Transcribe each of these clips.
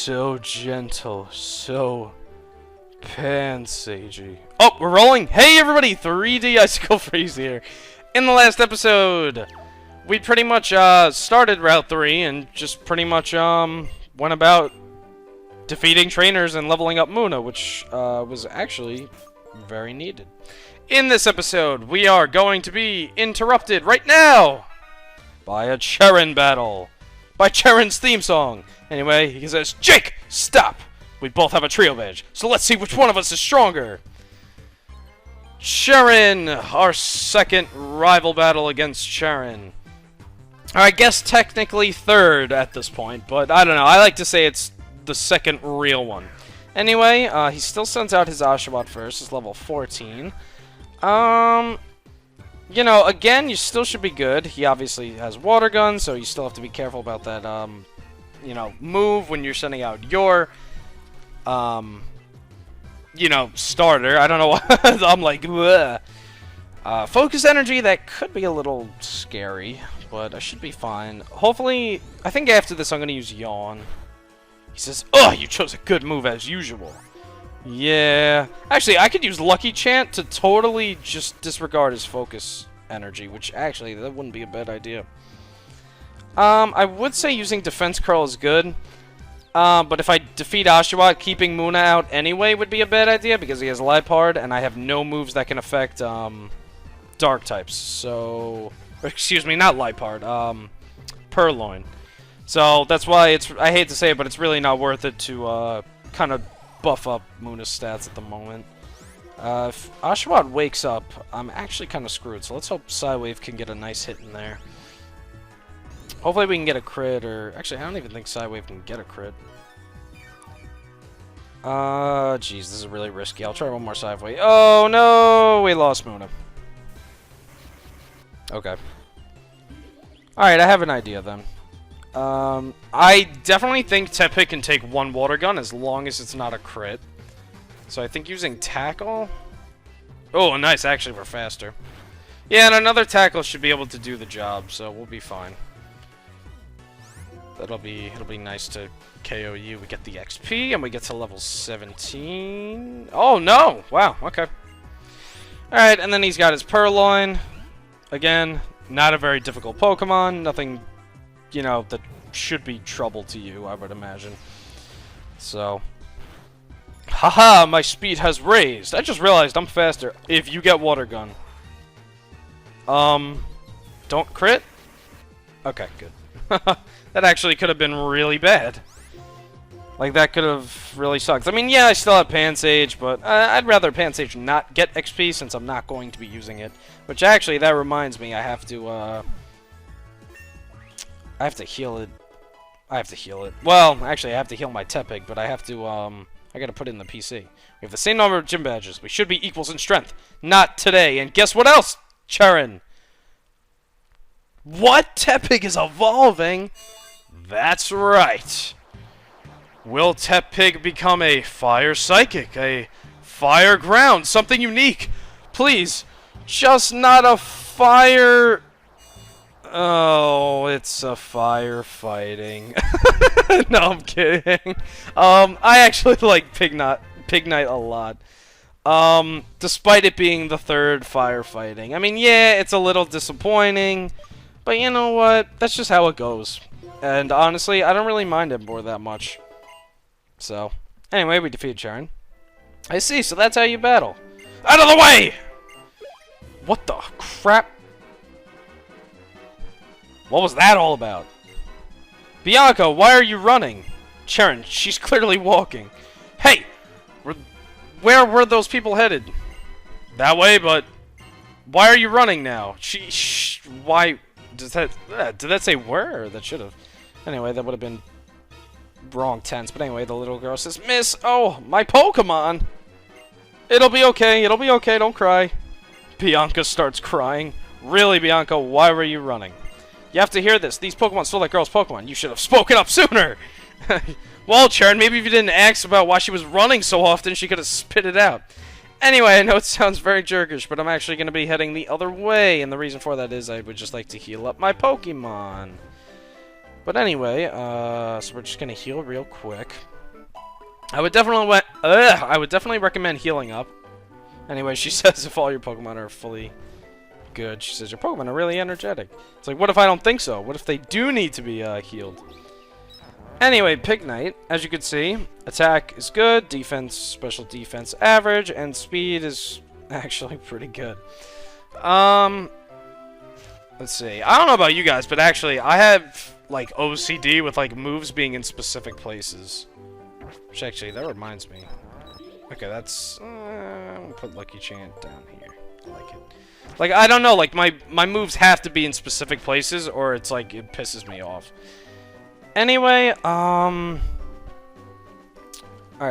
so gentle, so pansagey. Oh, we're rolling. Hey everybody, 3D Icicle Freeze here. In the last episode, we pretty much started Route 3 and just pretty much went about defeating trainers and leveling up Muna, which was actually very needed. In this episode, we are going to be interrupted right now by a Charon battle. By Charon's theme song. Anyway, he says, Jake, stop! We both have a trio badge, so let's see which one of us is stronger. Charon, our second rival battle against Charon. I guess technically third at this point, but I don't know. I like to say it's the second real one. Anyway, he still sends out his Oshawott first. It's level 14. You know, again, you still should be good. He obviously has water gun, so you still have to be careful about that, you know, move when you're sending out your, you know, starter. I don't know why. I'm like, bleh. Focus energy, that could be a little scary, but I should be fine. Hopefully, I think after this I'm going to use Yawn. He says, oh, you chose a good move as usual. Yeah. Actually, I could use Lucky Chant to totally just disregard his focus energy, which actually, that wouldn't be a bad idea. I would say using Defense Curl is good. But if I defeat Oshawott, keeping Muna out anyway would be a bad idea because he has Lipard and I have no moves that can affect Dark types. So, excuse me, not Lipard, Purloin. So that's why I hate to say it, but it's really not worth it to kind of buff up Muna's stats at the moment. If Oshawott wakes up, I'm actually kind of screwed, so let's hope Psywave can get a nice hit in there. Hopefully we can get a crit, or... Actually, I don't even think Psywave can get a crit. Jeez, this is really risky. I'll try one more Psywave. Oh, no! We lost Muna. Okay. Alright, I have an idea, then. I definitely think Tepig can take one water gun as long as it's not a crit. So I think using Tackle... Oh, nice. Actually, we're faster. Yeah, and another Tackle should be able to do the job, so we'll be fine. It'll be nice to KO you. We get the XP, and we get to level 17. Oh, no! Wow, okay. Alright, and then he's got his Purloin. Again, not a very difficult Pokemon. Nothing... you know, that should be trouble to you, I would imagine. So. Haha, my speed has raised. I just realized I'm faster if you get Water Gun. Don't crit? Okay, good. That actually could have been really bad. Like, that could have really sucked. I mean, yeah, I still have Pansage, but I'd rather Pansage not get XP since I'm not going to be using it. Which, actually, that reminds me, I have to heal it. I have to heal it. Well, actually, I have to heal my Tepig, but I have to, I gotta put it in the PC. We have the same number of gym badges. We should be equals in strength. Not today. And guess what else, Charon? What? Tepig is evolving? That's right. Will Tepig become a Fire Psychic? A Fire Ground? Something unique? Please. Just not a Fire... Oh, it's a firefighting. No, I'm kidding. I actually like Pignite a lot. Despite it being the third firefighting. I mean, yeah, it's a little disappointing. But you know what? That's just how it goes. And honestly, I don't really mind Emboar that much. So, anyway, we defeated Charon. I see, so that's how you battle. Out of the way! What the crap? What was that all about? Bianca, why are you running? Charon, she's clearly walking. Hey! Where were those people headed? That way, but... Why are you running now? Why... did that say where? That should have. Anyway, that would have been... wrong tense. But anyway, the little girl says, Miss, oh, my Pokemon! It'll be okay, don't cry. Bianca starts crying. Really, Bianca, why were you running? You have to hear this. These Pokemon stole that girl's Pokemon. You should have spoken up sooner! Well, Charon, maybe if you didn't ask about why she was running so often, she could have spit it out. Anyway, I know it sounds very jerkish, but I'm actually going to be heading the other way, and the reason for that is I would just like to heal up my Pokemon. But anyway, so we're just going to heal real quick. I would definitely recommend healing up. Anyway, she says if all your Pokemon are fully good, she says your Pokemon are really energetic. It's like, what if I don't think so? What if they do need to be healed? Anyway, Pignite, as you can see, attack is good, defense, special defense average, and speed is actually pretty good. Let's see. I don't know about you guys, but actually, I have like OCD with like moves being in specific places. Which actually, that reminds me. Okay, that's. I'm gonna put Lucky Chant down here. I like it. Like, I don't know. Like my moves have to be in specific places, or it's like it pisses me off. Anyway, alright,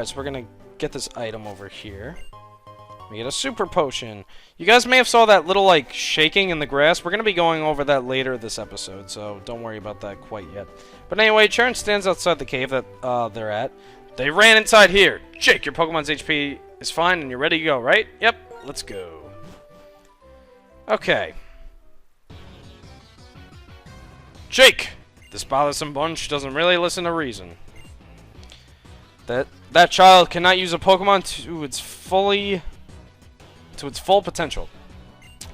so we're gonna get this item over here. We get a super potion. You guys may have saw that little, like, shaking in the grass. We're gonna be going over that later this episode, so don't worry about that quite yet. But anyway, Charon stands outside the cave that, they're at. They ran inside here. Jake, your Pokemon's HP is fine and you're ready to go, right? Yep, let's go. Okay. Jake! This bothersome bunch doesn't really listen to reason. That child cannot use a Pokemon to its full potential.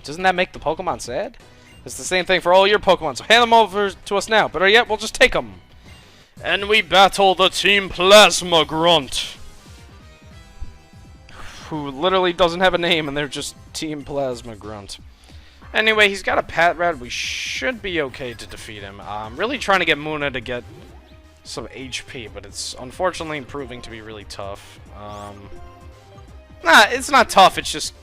Doesn't that make the Pokemon sad? It's the same thing for all your Pokemon, so hand them over to us now. Better yet, we'll just take them. And we battle the Team Plasma Grunt, who literally doesn't have a name, and they're just Team Plasma Grunt. Anyway, he's got a Patrat. We should be okay to defeat him. I'm really trying to get Muna to get some HP, but it's unfortunately proving to be really tough. Nah, it's not tough. It's just,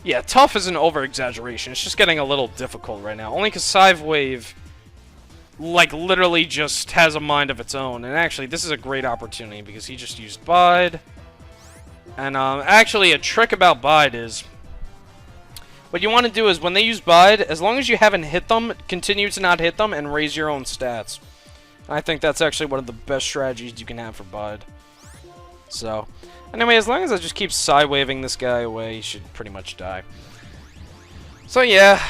yeah, tough is an over-exaggeration. It's just getting a little difficult right now. Only because Scythe Wave, like, literally just has a mind of its own. And actually, this is a great opportunity because he just used Bide. And actually, a trick about Bide is, what you want to do is, when they use Bide, as long as you haven't hit them, continue to not hit them and raise your own stats. I think that's actually one of the best strategies you can have for Bide. So, anyway, as long as I just keep side-waving this guy away, he should pretty much die. So, yeah,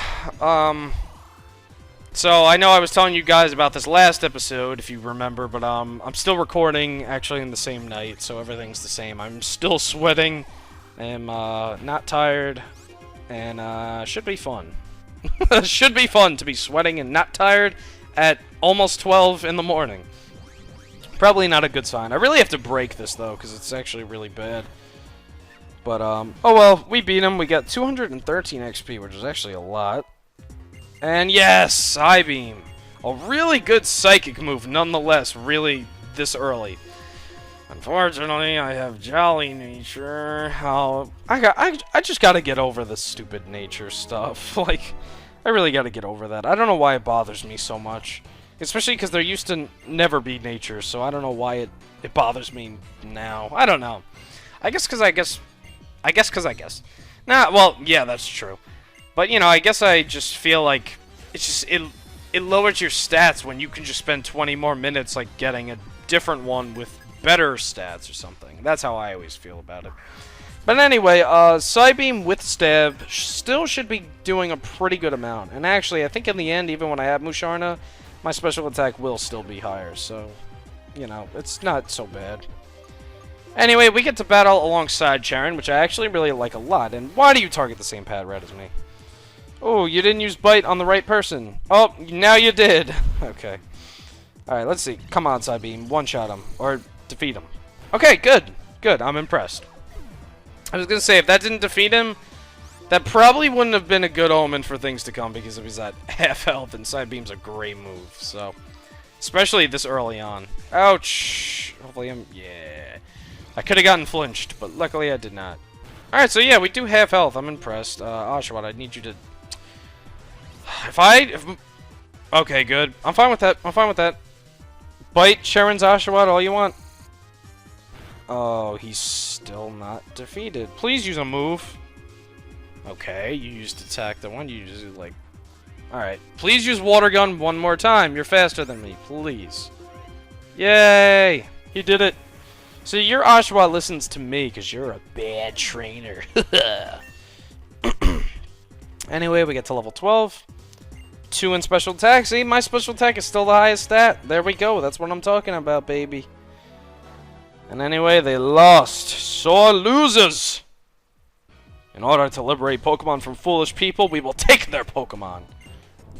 so I know I was telling you guys about this last episode, if you remember, but I'm still recording, actually, in the same night, so everything's the same. I'm still sweating, I'm not tired, and should be fun. Should be fun to be sweating and not tired at almost 12 in the morning. Probably not a good sign. I really have to break this, though, because it's actually really bad. But, oh well, we beat him. We got 213 XP, which is actually a lot. And yes, Psybeam. A really good psychic move, nonetheless, really this early. Unfortunately, I have Jolly Nature. Oh, I just gotta get over this stupid nature stuff. Like, I really gotta get over that. I don't know why it bothers me so much. Especially because there used to never be nature, so I don't know why it bothers me now. I don't know. I guess because I guess. Nah, well, yeah, that's true. But, you know, I guess I just feel like it's just, it lowers your stats when you can just spend 20 more minutes, like, getting a different one with better stats or something. That's how I always feel about it. But anyway, Psybeam with Stab still should be doing a pretty good amount. And actually, I think in the end, even when I have Musharna, my special attack will still be higher. So, you know, it's not so bad. Anyway, we get to battle alongside Charon, which I actually really like a lot. And why do you target the same Patrat as me? Oh, you didn't use Bite on the right person. Oh, now you did. Okay. Alright, let's see. Come on, Psybeam. One-shot him. Or defeat him. Okay, good. Good. I'm impressed. I was gonna say, if that didn't defeat him, that probably wouldn't have been a good omen for things to come, because if he's at half health, and Psybeam's a great move, so. Especially this early on. Ouch! Hopefully I'm... yeah. I could have gotten flinched, but luckily I did not. Alright, so yeah, we do half health. I'm impressed. Oshawott, I need you to... Okay, good. I'm fine with that. I'm fine with that. Bite Charon's Oshawott all you want. Oh, he's still not defeated. Please use a move. Okay, you used attack the one. You just like... Alright. Please use Water Gun one more time. You're faster than me. Please. Yay! You did it. So your Oshawott listens to me because you're a bad trainer. Anyway, we get to level 12. 2 in special attack. See, my special attack is still the highest stat. There we go. That's what I'm talking about, baby. And anyway, they lost. Sore losers! In order to liberate Pokemon from foolish people, we will take their Pokemon.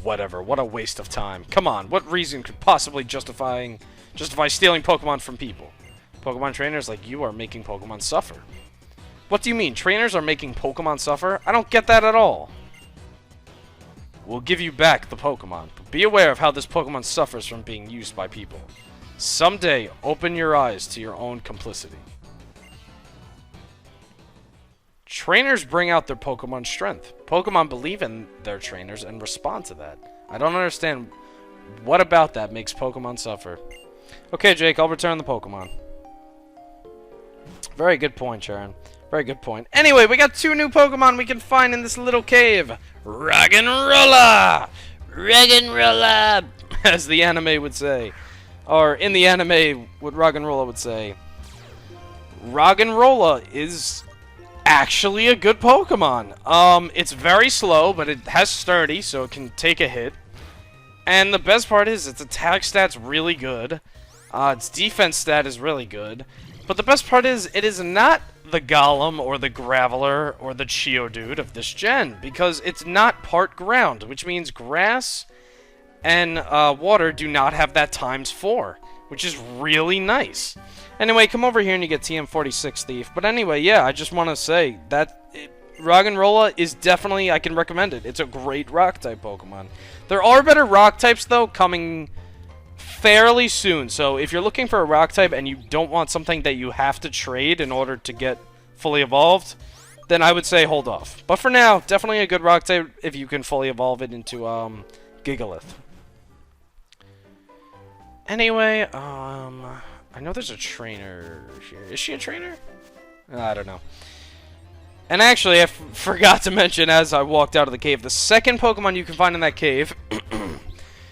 Whatever, what a waste of time. Come on, what reason could possibly justify stealing Pokemon from people? Pokemon trainers like you are making Pokemon suffer. What do you mean, trainers are making Pokemon suffer? I don't get that at all. We'll give you back the Pokemon, but be aware of how this Pokemon suffers from being used by people. Someday, open your eyes to your own complicity. Trainers bring out their Pokemon strength. Pokemon believe in their trainers and respond to that. I don't understand what about that makes Pokemon suffer. Okay, Jake, I'll return the Pokemon. Very good point, Sharon. Very good point. Anyway, we got 2 new Pokemon we can find in this little cave. Roggenrola! Roggenrola! As the anime would say. Or in the anime, what Roggenrola would say. Roggenrola is actually a good Pokemon. It's very slow, but it has sturdy, so it can take a hit. And the best part is, its attack stat's really good. Its defense stat is really good. But the best part is, it is not the Golem, or the Graveler, or the Geodude of this gen, because it's not part ground, which means grass and water do not have that ×4, which is really nice. Anyway, come over here and you get TM46 Thief. But anyway, yeah, I just want to say that Roggenrola is definitely, I can recommend it. It's a great Rock-type Pokemon. There are better Rock-types, though, coming fairly soon. So if you're looking for a Rock-type and you don't want something that you have to trade in order to get fully evolved, then I would say hold off. But for now, definitely a good Rock-type if you can fully evolve it into Gigalith. Anyway, I know there's a trainer here. Is she a trainer? I don't know. And actually, I forgot to mention as I walked out of the cave, the second Pokemon you can find in that cave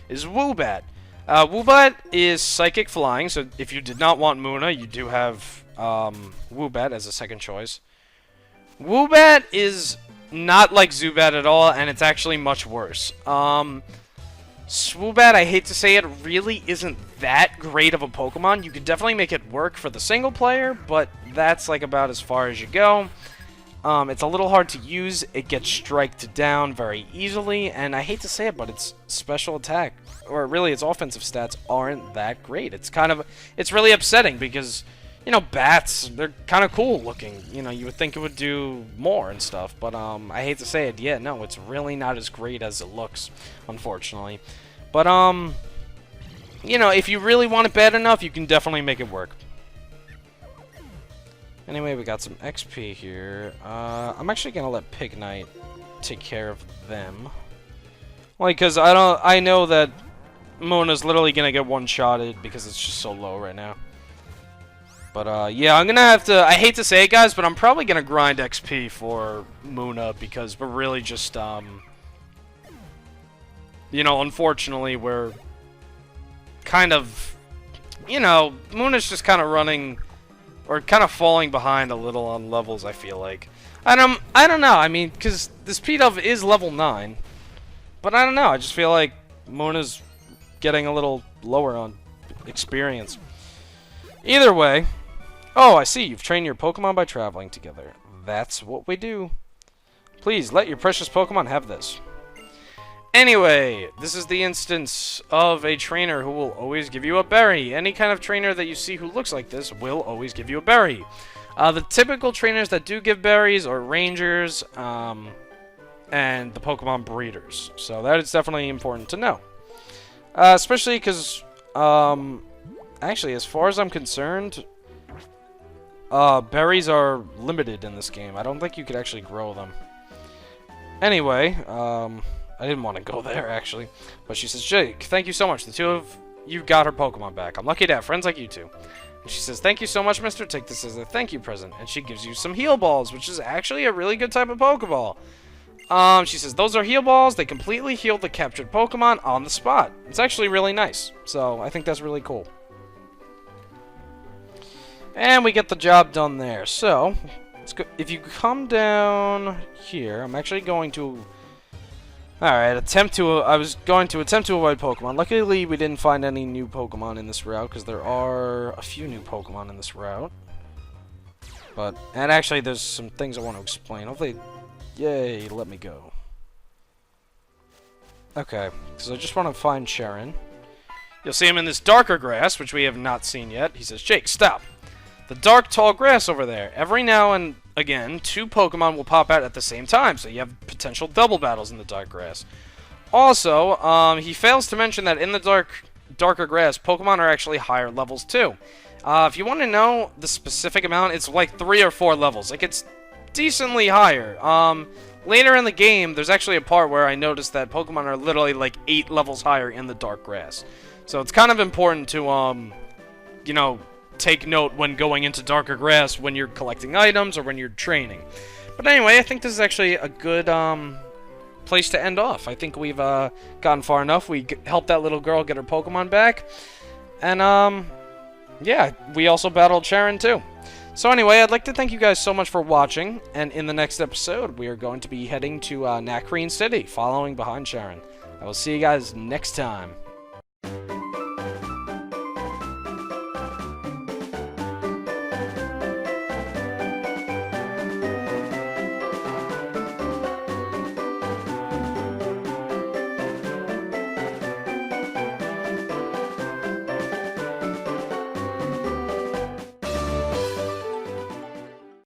is Woobat. Woobat is Psychic Flying, so if you did not want Munna, you do have Woobat as a second choice. Woobat is not like Zubat at all, and it's actually much worse. Swoobat, I hate to say it, really isn't that great of a Pokemon. You could definitely make it work for the single player, but that's like about as far as you go. It's a little hard to use. It gets striked down very easily, and I hate to say it, but its special attack, or really its offensive stats, aren't that great. It's really upsetting because, you know, bats, they're kind of cool looking. You know, you would think it would do more and stuff, but I hate to say it, yeah, no, it's really not as great as it looks, unfortunately. But, you know, if you really want it bad enough, you can definitely make it work. Anyway, we got some XP here. I'm actually gonna let Pignite take care of them. Like, cause I know that Mona's literally gonna get one-shotted because it's just so low right now. But, yeah, I'm gonna have to, I hate to say it, guys, but I'm probably gonna grind XP for Munna because we're really just, you know, unfortunately, we're kind of, you know, Munna's just kind of running, or kind of falling behind a little on levels, I feel like. I don't know, I mean, because this P-Dove is level 9, but I don't know, I just feel like Munna's getting a little lower on experience. Either way, oh, I see, you've trained your Pokemon by traveling together. That's what we do. Please, let your precious Pokemon have this. Anyway, this is the instance of a trainer who will always give you a berry. Any kind of trainer that you see who looks like this will always give you a berry. The typical trainers that do give berries are rangers, and the Pokemon breeders. So that is definitely important to know. Especially because, actually, as far as I'm concerned, berries are limited in this game. I don't think you could actually grow them. Anyway, I didn't want to go there, actually. But she says, Jake, thank you so much. The two of you got her Pokemon back. I'm lucky to have friends like you two. And she says, thank you so much, mister. Take this as a thank you present. And she gives you some heal balls, which is actually a really good type of Pokeball. She says, those are heal balls. They completely heal the captured Pokemon on the spot. It's actually really nice. So, I think that's really cool. And we get the job done there. So, let's go. If you come down here, I'm actually going to Alright, I was going to attempt to avoid Pokemon. Luckily, we didn't find any new Pokemon in this route, because there are a few new Pokemon in this route. And actually, there's some things I want to explain. Hopefully, yay, let me go. Okay, because I just want to find Sharon. You'll see him in this darker grass, which we have not seen yet. He says, Jake, stop. The dark, tall grass over there. Every now and again, 2 Pokemon will pop out at the same time, so you have potential double battles in the dark grass. Also, he fails to mention that in the darker grass, Pokemon are actually higher levels too. If you want to know the specific amount, it's like 3 or 4 levels. Like, it's decently higher. Later in the game, there's actually a part where I noticed that Pokemon are literally like 8 levels higher in the dark grass. So it's kind of important to, you know, take note when going into darker grass when you're collecting items or when you're training. But anyway, I think this is actually a good place to end off. I think we've gotten far enough. We helped that little girl get her Pokemon back. And yeah, we also battled Sharon too. So anyway, I'd like to thank you guys so much for watching, and in the next episode we are going to be heading to Nacrene City, following behind Sharon. I will see you guys next time.